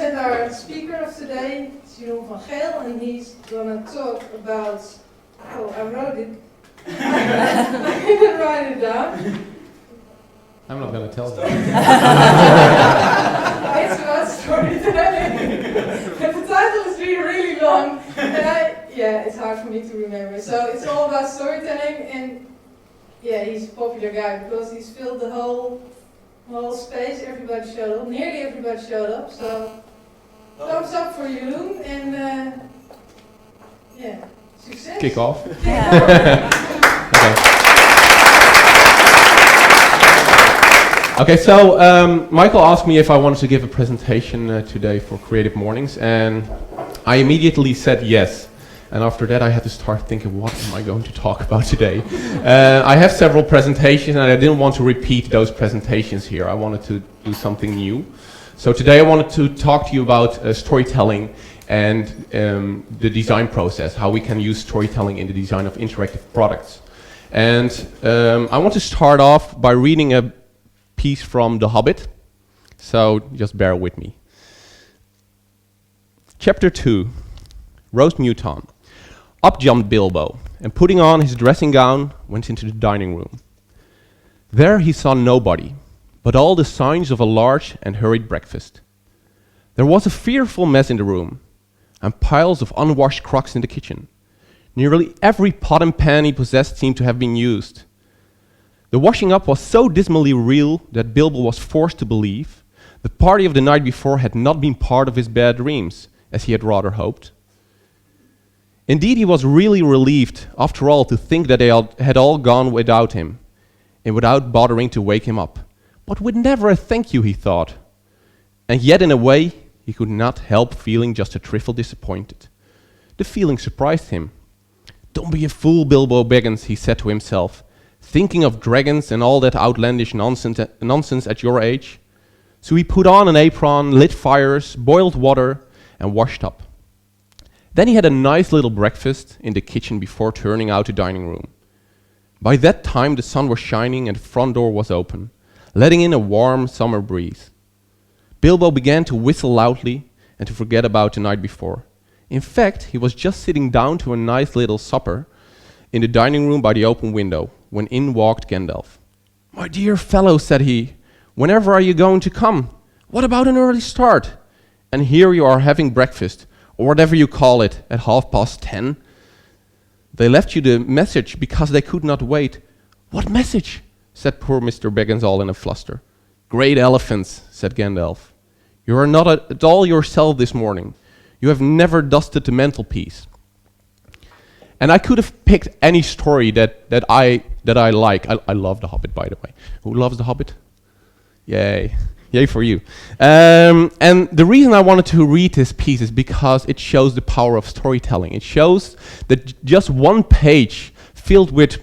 present our speaker of today, Jeroen van Geel, and he's gonna talk about, oh, I wrote it. I didn't write it down. I'm not gonna tell you. It's about storytelling. And the title is really long, and it's hard for me to remember. So it's all about storytelling, and he's a popular guy because he's filled the whole space. Everybody showed up, nearly everybody showed up. So thumbs up for you, and success. Kick off. Okay, so Michael asked me if I wanted to give a presentation today for Creative Mornings, and I immediately said yes. And after that I had to start thinking, what am I going to talk about today? I have several presentations and I didn't want to repeat those presentations here. I wanted to do something new. So today I wanted to talk to you about storytelling and the design process, how we can use storytelling in the design of interactive products. And I want to start off by reading a piece from The Hobbit, so just bear with me. Chapter 2, Roast Mouton. Up jumped Bilbo, and putting on his dressing gown, went into the dining room. There he saw nobody, but all the signs of a large and hurried breakfast. There was a fearful mess in the room, and piles of unwashed crocks in the kitchen. Nearly every pot and pan he possessed seemed to have been used. The washing up was so dismally real that Bilbo was forced to believe the party of the night before had not been part of his bad dreams, as he had rather hoped. Indeed, he was really relieved, after all, to think that they had all gone without him, and without bothering to wake him up. But with never a thank you, he thought. And yet, in a way, he could not help feeling just a trifle disappointed. The feeling surprised him. "Don't be a fool, Bilbo Baggins," he said to himself, "thinking of dragons and all that outlandish nonsense at your age." So he put on an apron, lit fires, boiled water, and washed up. Then he had a nice little breakfast in the kitchen before turning out to the dining room. By that time the sun was shining and the front door was open, letting in a warm summer breeze. Bilbo began to whistle loudly and to forget about the night before. In fact, he was just sitting down to a nice little supper in the dining room by the open window, when in walked Gandalf. "My dear fellow," said he, "whenever are you going to come? What about an early start? And here you are having breakfast, or whatever you call it, at 10:30. They left you the message because they could not wait." "What message?" said poor Mr. Baggins, all in a fluster. "Great elephants," said Gandalf. "You are not at all yourself this morning. You have never dusted the mantelpiece." And I could have picked any story that I like. I love The Hobbit, by the way. Who loves The Hobbit? Yay. Yay for you. And the reason I wanted to read this piece is because it shows the power of storytelling. It shows that just one page filled with,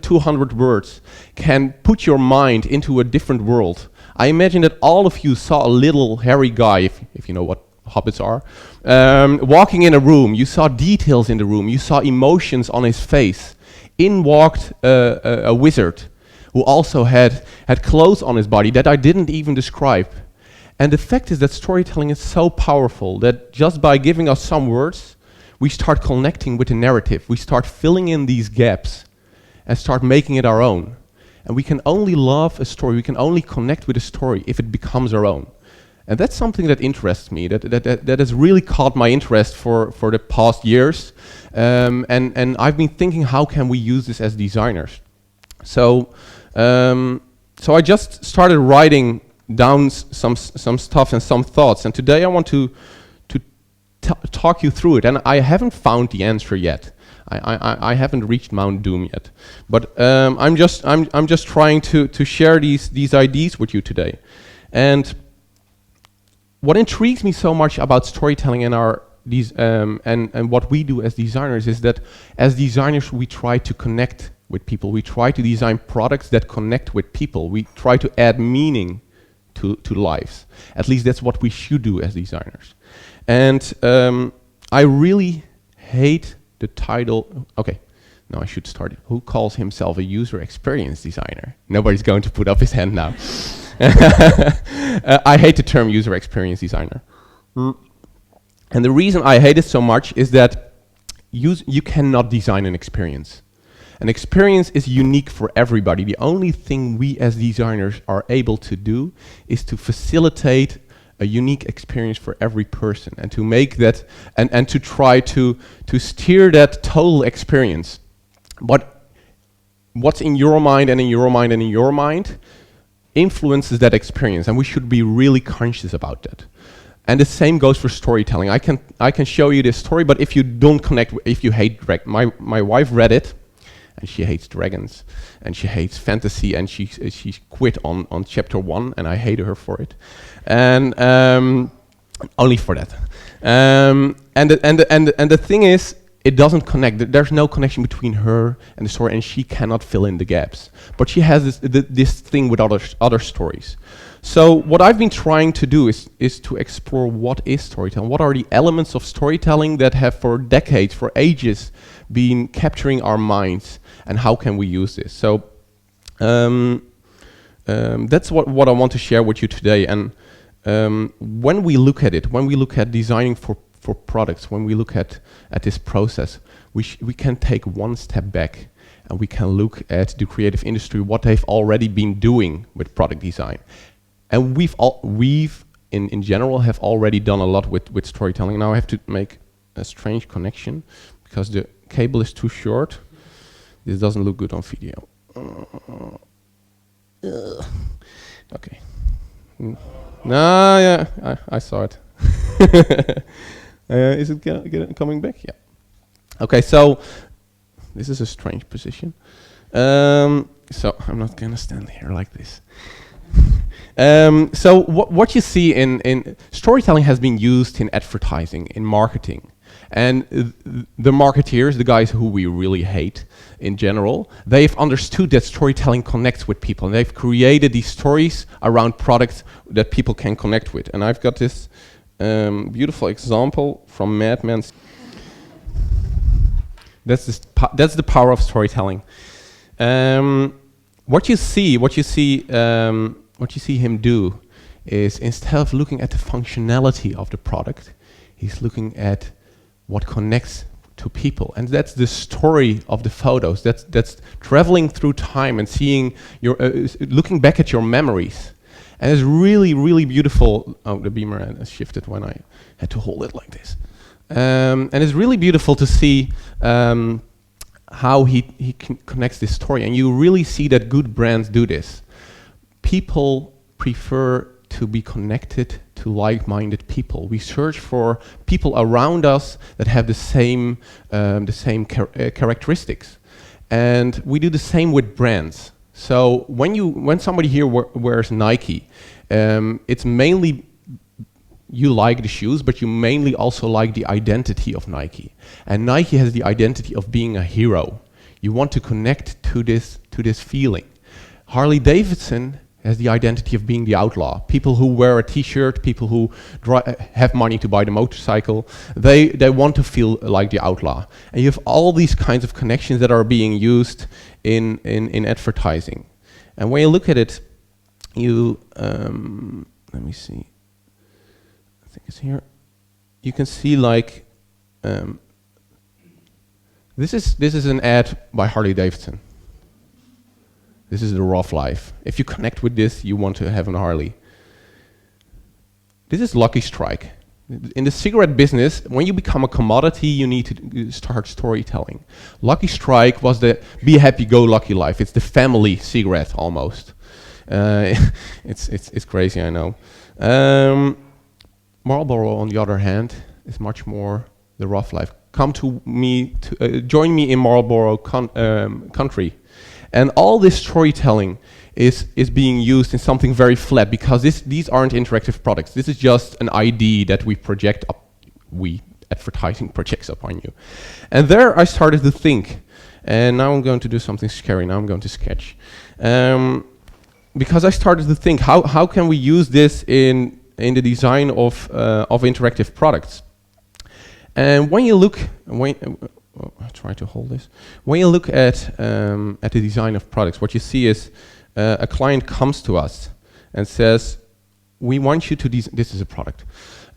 200 words, can put your mind into a different world. I imagine that all of you saw a little hairy guy, if you know what hobbits are, walking in a room. You saw details in the room. You saw emotions on his face. In walked a wizard who also had clothes on his body that I didn't even describe. And the fact is that storytelling is so powerful that just by giving us some words, we start connecting with the narrative. We start filling in these gaps and start making it our own. And we can only love a story, we can only connect with a story if it becomes our own. And that's something that interests me, that has really caught my interest for the past years. And I've been thinking, how can we use this as designers? So I just started writing down some stuff and some thoughts, and today I want to talk you through it. And I haven't found the answer yet. I haven't reached Mount Doom yet, but I'm just trying to share these ideas with you today. And what intrigues me so much about storytelling and and what we do as designers is that as designers we try to connect with people. We try to design products that connect with people. We try to add meaning to lives. At least that's what we should do as designers. And I really hate the title. Okay, now I should start. Who calls himself a user experience designer? Nobody's going to put up his hand now. I hate the term user experience designer. And the reason I hate it so much is that you cannot design an experience. An experience is unique for everybody. The only thing we as designers are able to do is to facilitate a unique experience for every person, and to make that, and to try to steer that total experience. But what's in your mind and in your mind and in your mind influences that experience, and we should be really conscious about that. And the same goes for storytelling. I can show you this story, but if you don't connect, if you hate my wife read it, and she hates dragons, and she hates fantasy, and she quit on chapter 1, and I hated her for it, and only for that. And the thing is, it doesn't connect. There's no connection between her and the story, and she cannot fill in the gaps. But she has this thing with other stories. So what I've been trying to do is to explore what is storytelling. What are the elements of storytelling that have for decades, for ages, been capturing our minds, and how can we use this? So that's what I want to share with you today. And when we look at it, when we look at designing for products, when we look at this process, we can take one step back, and we can look at the creative industry, what they've already been doing with product design. And we've in general have already done a lot with storytelling. Now I have to make a strange connection because the cable is too short. This doesn't look good on video. Okay. No, yeah, I saw it. Is it coming back? Yeah. Okay, so this is a strange position. So I'm not gonna stand here like this. So what you see in storytelling has been used in advertising, in marketing. And the marketeers, the guys who we really hate in general, they've understood that storytelling connects with people. And they've created these stories around products that people can connect with. And I've got this beautiful example from Mad Men. That's the power of storytelling. What you see him do is, instead of looking at the functionality of the product, he's looking at what connects to people, and that's the story of the photos. That's traveling through time and seeing your, looking back at your memories, and it's really, really beautiful. Oh, the beamer has shifted when I had to hold it like this, and it's really beautiful to see how he connects this story, and you really see that good brands do this. People prefer to be connected to like-minded people. We search for people around us that have the same characteristics, and we do the same with brands. So when somebody here wears Nike, it's mainly you like the shoes, but you mainly also like the identity of Nike. And Nike has the identity of being a hero. You want to connect to this feeling. Harley Davidson has the identity of being the outlaw. People who wear a t-shirt, people who have money to buy the motorcycle, they want to feel like the outlaw. And you have all these kinds of connections that are being used in advertising. And when you look at it, you, let me see, I think it's here. You can see like, this is an ad by Harley Davidson. This is the rough life. If you connect with this, you want to have a Harley. This is Lucky Strike. In the cigarette business, when you become a commodity, you need to start storytelling. Lucky Strike was the be happy, go lucky life. It's the family cigarette almost. It's crazy, I know. Marlboro, on the other hand, is much more the rough life. Come to me, join me in Marlboro country. And all this storytelling is being used in something very flat, because these aren't interactive products. This is just an ID that we project up, advertising projects upon you. And there I started to think, and now I'm going to do something scary. Now I'm going to sketch. Because I started to think, how can we use this in the design of interactive products? And when you look, I'll try to hold this. When you look at the design of products, what you see is a client comes to us and says, we want you to this is a product.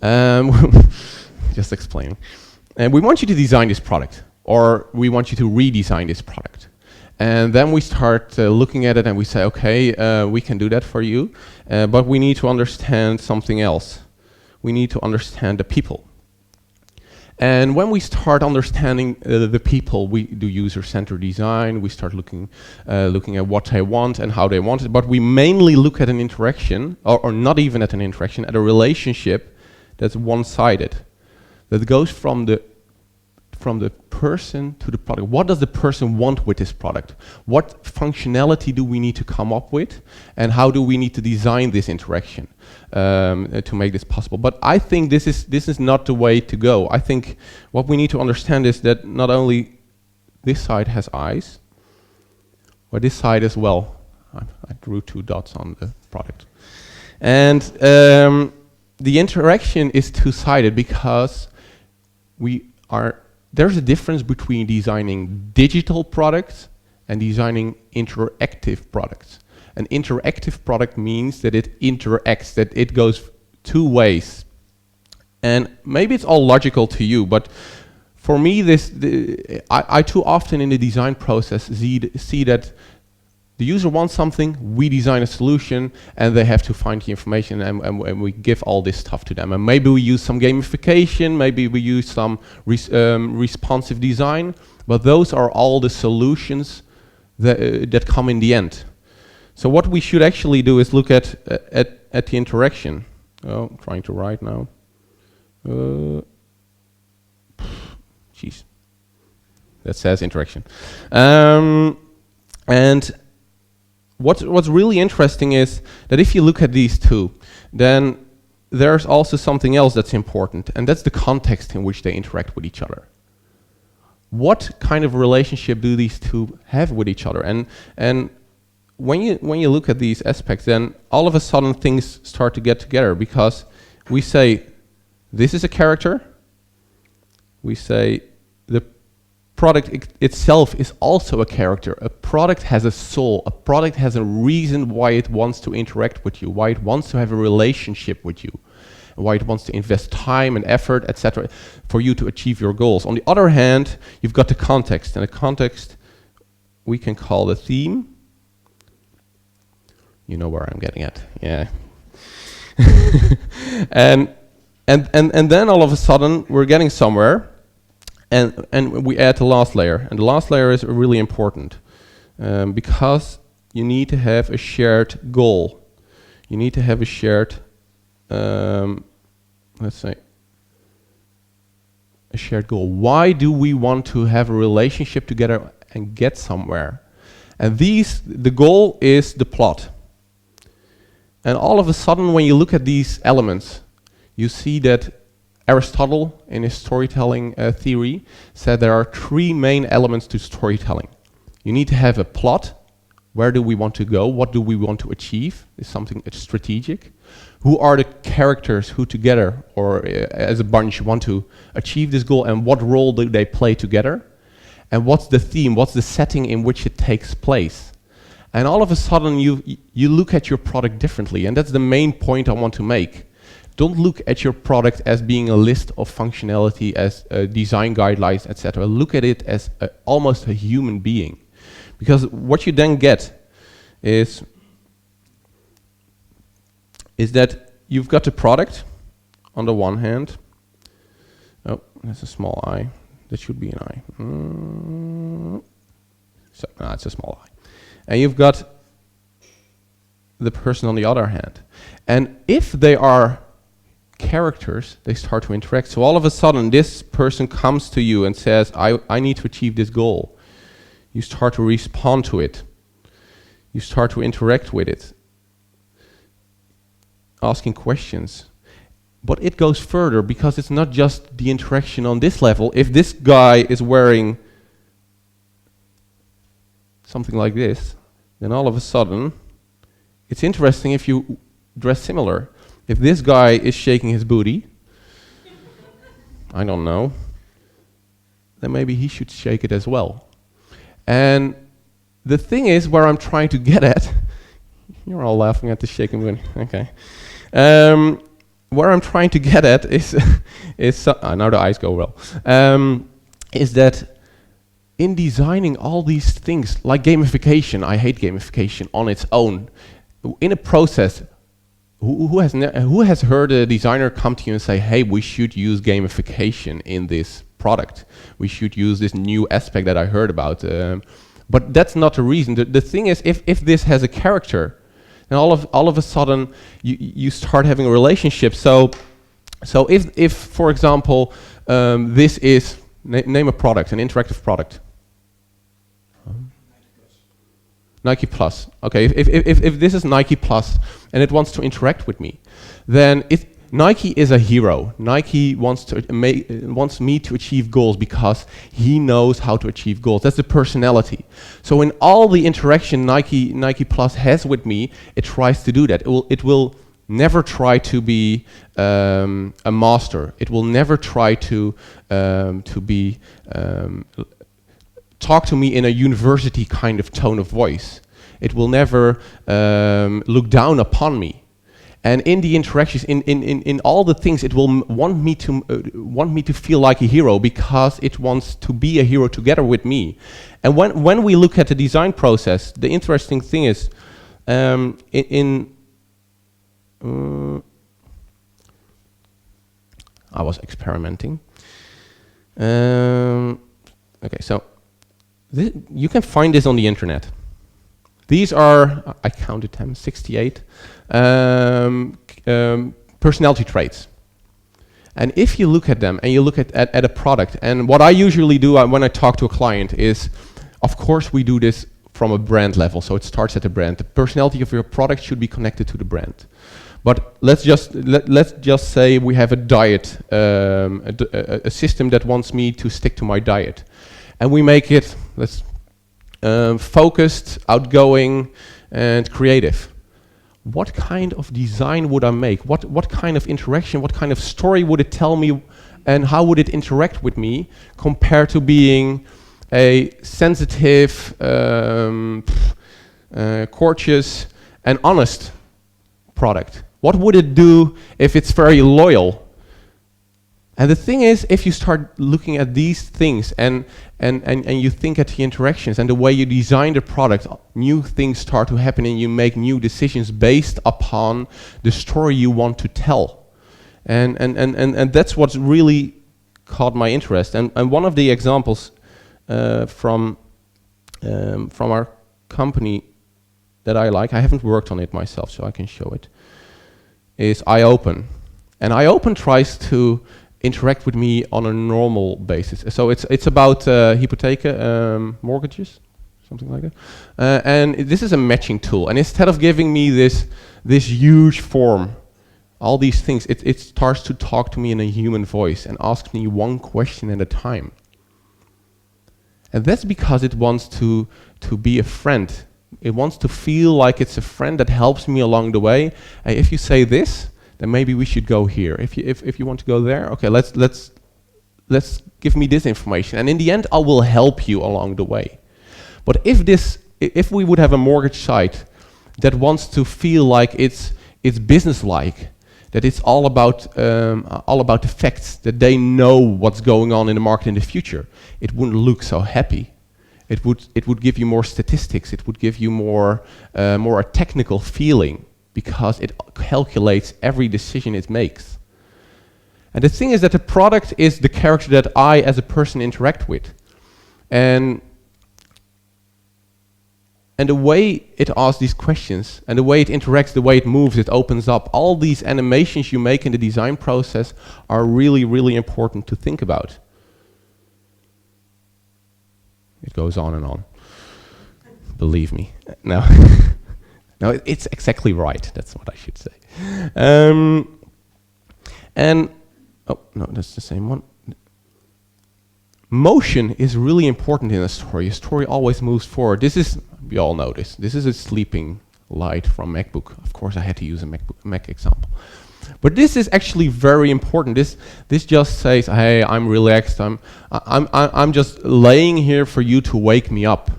Just explaining. And we want you to design this product, or we want you to redesign this product. And then we start looking at it and we say, okay, we can do that for you, but we need to understand something else. We need to understand the people. And when we start understanding the people, we do user-centered design, we start looking at what they want and how they want it, but we mainly look at an interaction, or not even at an interaction, at a relationship that's one-sided, that goes from the person to the product. What does the person want with this product? What functionality do we need to come up with? And how do we need to design this interaction to make this possible? But I think this is not the way to go. I think what we need to understand is that not only this side has eyes, but this side as well. I drew 2 dots on the product. And the interaction is two-sided because there's a difference between designing digital products and designing interactive products. An interactive product means that it interacts, that it goes 2 ways. And maybe it's all logical to you, but for me, I too often in the design process see that the user wants something, we design a solution, and they have to find the information, and we give all this stuff to them. And maybe we use some gamification, maybe we use some responsive design, but those are all the solutions that come in the end. So what we should actually do is look at the interaction. Oh, I'm trying to write now. Jeez. That says interaction. And what's really interesting is that if you look at these two, then there's also something else that's important, and that's the context in which they interact with each other. What kind of relationship do these two have with each other? And when you look at these aspects, then all of a sudden things start to get together, because we say this is a character, we say the product itself is also a character. A product has a soul. A product has a reason why it wants to interact with you, why it wants to have a relationship with you, why it wants to invest time and effort, etc., for you to achieve your goals. On the other hand, you've got the context, and the context we can call the theme. You know where I'm getting at, yeah. and then all of a sudden we're getting somewhere. And we add the last layer, and the last layer is really important because you need to have a shared goal. You need to have a shared, let's say, a shared goal. Why do we want to have a relationship together and get somewhere? And the goal is the plot. And all of a sudden, when you look at these elements, you see that Aristotle, in his storytelling theory, said there are 3 main elements to storytelling. You need to have a plot. Where do we want to go? What do we want to achieve? Is something strategic. Who are the characters who together, or as a bunch, want to achieve this goal, and what role do they play together? And what's the theme? What's the setting in which it takes place? And all of a sudden you look at your product differently, and that's the main point I want to make. Don't look at your product as being a list of functionality, as design guidelines, etc. Look at it as almost a human being. Because what you then get is that you've got the product on the one hand. Oh, that's a small eye. That should be an eye. So, no, it's a small eye. And you've got the person on the other hand. And if they are characters, they start to interact. So all of a sudden this person comes to you and says, I need to achieve this goal. You start to respond to it. You start to interact with it, asking questions. But it goes further, because it's not just the interaction on this level. If this guy is wearing something like this, then all of a sudden it's interesting if you dress similar. If this guy is shaking his booty, I don't know, then maybe he should shake it as well. And the thing is, where I'm trying to get at, you're all laughing at the shaking booty, okay. where I'm trying to get at is, now the eyes go well, is that in designing all these things, like gamification, I hate gamification on its own. In a process, who has heard a designer come to you and say, hey, we should use gamification in this product. We should use this new aspect that I heard about. But that's not the reason. The thing is, if this has a character, and all of a sudden you start having a relationship. So if for example, this is, name a product, an interactive product. Nike Plus. Okay, if this is Nike Plus and it wants to interact with me, then Nike is a hero. Nike wants me to achieve goals because he knows how to achieve goals. That's the personality. So in all the interaction Nike Plus has with me, it tries to do that. It will never try to be a master. It will never try to be talk to me in a university kind of tone of voice. It will never look down upon me. And in the interactions, in all the things, it will want me to feel like a hero because it wants to be a hero together with me. And when we look at the design process, the interesting thing is, I was experimenting. Okay, so you can find this on the internet. These are, I counted them, 68 personality traits. And if you look at them and you look at a product, and what I usually do when I talk to a client is, of course we do this from a brand level, so it starts at the brand. The personality of your product should be connected to the brand. But let's just say we have a diet, a system that wants me to stick to my diet. And we make it, focused, outgoing, and creative. What kind of design would I make? What kind of interaction, what kind of story would it tell me, and how would it interact with me compared to being a sensitive, courteous, and honest product? What would it do if it's very loyal? And the thing is, if you start looking at these things and you think at the interactions and the way you design the product, new things start to happen and you make new decisions based upon the story you want to tell. And that's what's really caught my interest. And one of the examples from our company that I like, I haven't worked on it myself, so I can show it, is iOpen. And iOpen tries to interact with me on a normal basis. So it's about hypotheken, mortgages, something like that. And this is a matching tool. And instead of giving me this huge form, all these things, it starts to talk to me in a human voice and asks me one question at a time. And that's because it wants to be a friend. It wants to feel like it's a friend that helps me along the way. And if you say this, then maybe we should go here. If you want to go there, okay, let's give me this information. And in the end, I will help you along the way. But if we would have a mortgage site that wants to feel like it's business-like, that it's all about the facts, that they know what's going on in the market in the future, it wouldn't look so happy. It would give you more statistics. It would give you more a technical feeling, because it calculates every decision it makes. And the thing is that the product is the character that I as a person interact with. And the way it asks these questions, and the way it interacts, the way it moves, it opens up, all these animations you make in the design process are really, really important to think about. It goes on and on. Believe me. No. No, it's exactly right. That's what I should say. And oh no, that's the same one. Motion is really important in a story. A story always moves forward. We all know this. This is a sleeping light from MacBook. Of course, I had to use a Mac example. But this is actually very important. This just says, hey, I'm relaxed. I'm just laying here for you to wake me up.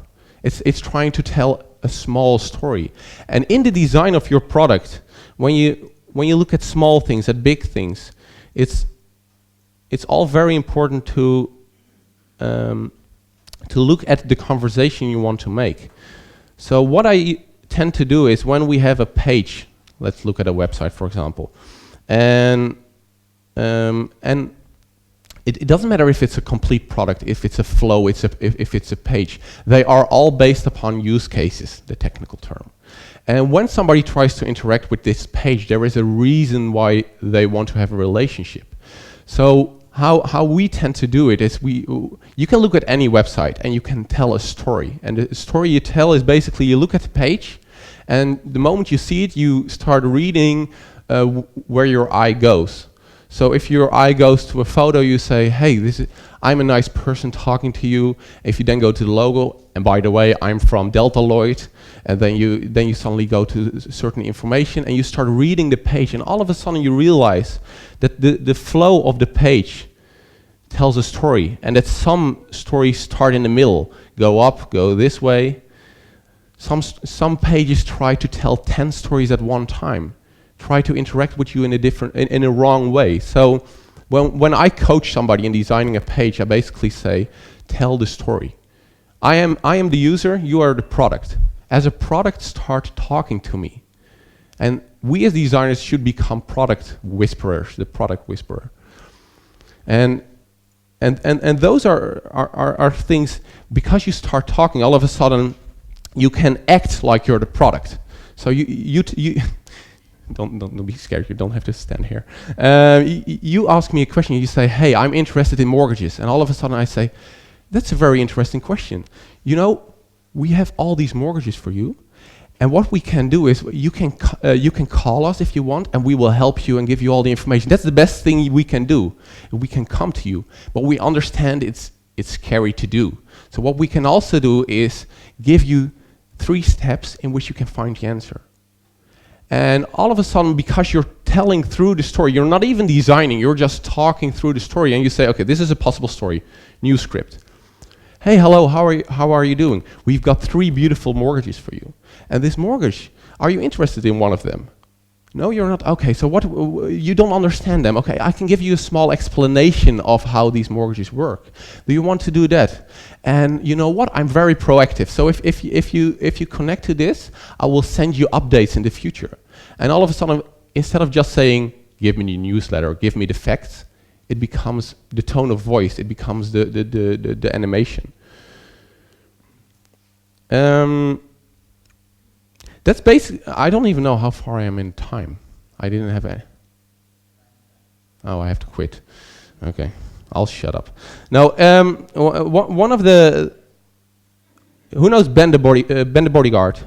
It's trying to tell a small story. And in the design of your product, when you when you look at small things, at big things, it's all very important to look at the conversation you want to make. So what I tend to do is when we have a page, let's look at a website, for example, and it doesn't matter if it's a complete product, if it's a flow, if it's a page. They are all based upon use cases, the technical term. And when somebody tries to interact with this page, there is a reason why they want to have a relationship. So how we tend to do it is you can look at any website and you can tell a story. And the story you tell is basically you look at the page, and the moment you see it, you start reading where your eye goes. So if your eye goes to a photo, you say, hey, I'm a nice person talking to you. If you then go to the logo, and by the way, I'm from Delta Lloyd, and then you suddenly go to certain information, and you start reading the page, and all of a sudden you realize that the flow of the page tells a story, and that some stories start in the middle, go up, go this way. Some pages try to tell 10 stories at one time. Try to interact with you in a wrong way. So when I coach somebody in designing a page, I basically say, tell the story. I am the user, you are the product. As a product, start talking to me. And we as designers should become product whisperers, the product whisperer. And those are things, because you start talking, all of a sudden you can act like you're the product. So you don't be scared, you don't have to stand here. You ask me a question, you say, hey, I'm interested in mortgages. And all of a sudden I say, that's a very interesting question. You know, we have all these mortgages for you. And what we can do is you can call us if you want, and we will help you and give you all the information. That's the best thing we can do. We can come to you, but we understand it's scary to do. So what we can also do is give you 3 steps in which you can find the answer. And all of a sudden, because you're telling through the story, you're not even designing, you're just talking through the story, and you say, okay, this is a possible story, new script. Hey, hello, how are you doing? We've got 3 beautiful mortgages for you. And this mortgage, are you interested in one of them? No, you're not. Okay, so what, you don't understand them. Okay, I can give you a small explanation of how these mortgages work. Do you want to do that? And you know what? I'm very proactive. So if you connect to this, I will send you updates in the future. And all of a sudden, instead of just saying, give me the newsletter, give me the facts, it becomes the tone of voice, it becomes the animation. That's basically, I don't even know how far I am in time. I didn't have a, oh, I have to quit. Okay, I'll shut up. Now, one of the, who knows Ben the Bodyguard?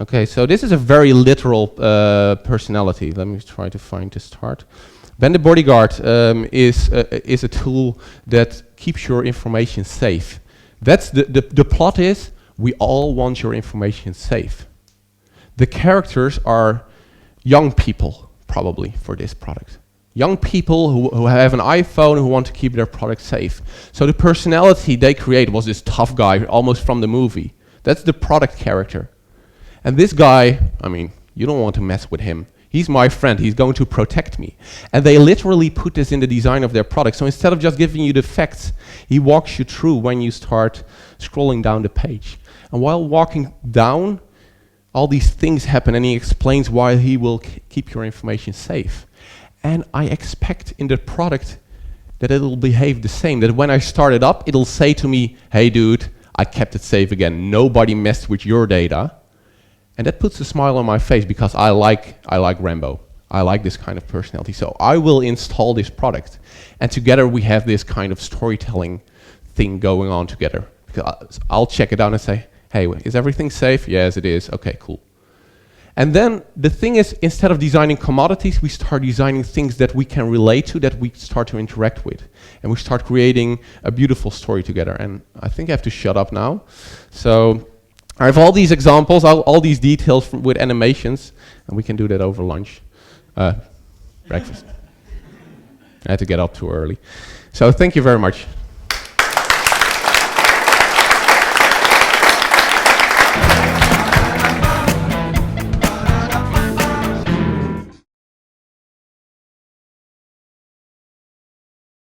Okay, so this is a very literal personality. Let me try to find the start. Ben the Bodyguard is a tool that keeps your information safe. That's the plot is, we all want your information safe. The characters are young people, probably, for this product. Young people who have an iPhone who want to keep their product safe. So the personality they create was this tough guy, almost from the movie. That's the product character. And this guy, I mean, you don't want to mess with him. He's my friend, he's going to protect me. And they literally put this in the design of their product. So instead of just giving you the facts, he walks you through when you start scrolling down the page. And while walking down, all these things happen, and he explains why he will keep your information safe. And I expect in the product that it'll behave the same, that when I start it up, it'll say to me, hey dude, I kept it safe again. Nobody messed with your data. And that puts a smile on my face because I like Rambo. I like this kind of personality. So I will install this product. And together we have this kind of storytelling thing going on together. Because I'll check it out and say, hey, is everything safe? Yes, it is. Okay, cool. And then the thing is, instead of designing commodities, we start designing things that we can relate to, that we start to interact with. And we start creating a beautiful story together. And I think I have to shut up now. So I have all these examples, all these details with animations, and we can do that over lunch. Breakfast. I had to get up too early. So thank you very much.